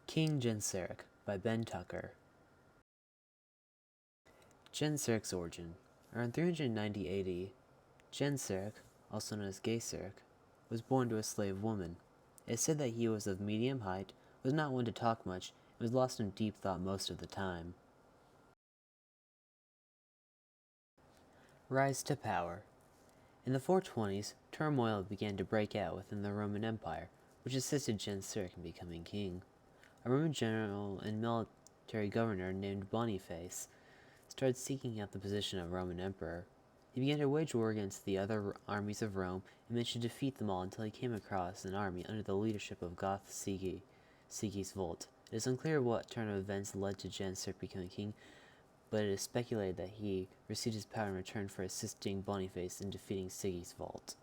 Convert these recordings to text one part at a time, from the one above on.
King Genseric by Ben Tucker. Genseric's origin. Around 390 AD, Genseric, also known as Genseric, was born to a slave woman. It is said that he was of medium height, was not one to talk much, and was lost in deep thought most of the time. Rise to power. In the 420s, turmoil began to break out within the Roman Empire, which assisted Genseric in becoming king. A Roman general and military governor named Boniface started seeking out the position of Roman emperor. He began to wage war against the other armies of Rome and managed to defeat them all until he came across an army under the leadership of Goth Sigismund. It is unclear what turn of events led to Genseric becoming king, but it is speculated that he received his power in return for assisting Boniface in defeating Sigismund.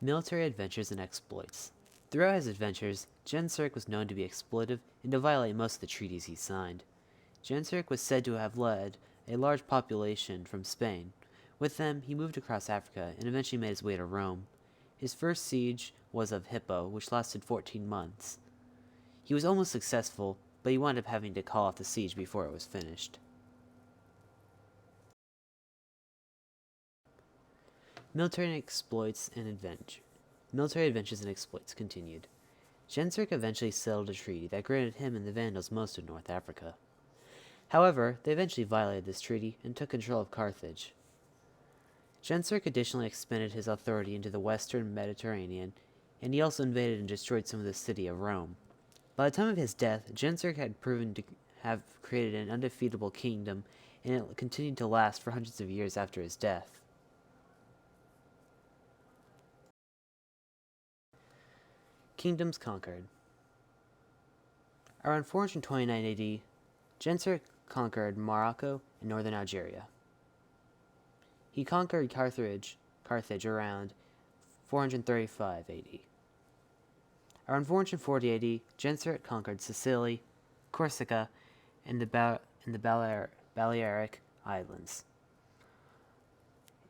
Military adventures and exploits. Throughout his adventures, Genseric was known to be exploitive and to violate most of the treaties he signed. Genseric was said to have led a large population from Spain. With them, he moved across Africa and eventually made his way to Rome. His first siege was of Hippo, which lasted 14 months. He was almost successful, but he wound up having to call off the siege before it was finished. Military exploits and adventure. Military adventures and exploits continued. Genseric eventually settled a treaty that granted him and the Vandals most of North Africa. However, they eventually violated this treaty and took control of Carthage. Genseric additionally expanded his authority into the western Mediterranean, and he also invaded and destroyed some of the city of Rome. By the time of his death, Genseric had proven to have created an undefeatable kingdom, and it continued to last for hundreds of years after his death. Kingdoms conquered. Around 429 AD, Genseric conquered Morocco and northern Algeria. He conquered Carthage around 435 AD. Around 440 AD, Genseric conquered Sicily, Corsica, and the Balearic Islands.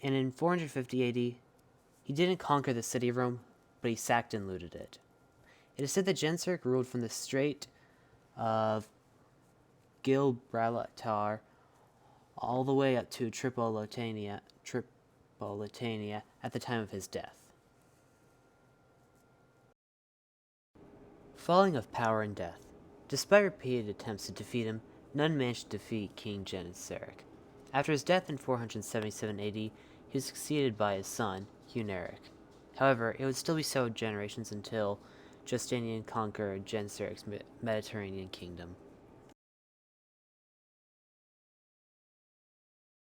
And in 450 AD, he didn't conquer the city of Rome, but he sacked and looted it. It is said that Genseric ruled from the Strait of Gibraltar all the way up to Tripolitania at the time of his death. Falling of power and death. Despite repeated attempts to defeat him, none managed to defeat King Genseric. After his death in 477 AD, he was succeeded by his son, Huneric. However, it would still be several generations until Justinian conquered Genseric's Mediterranean kingdom.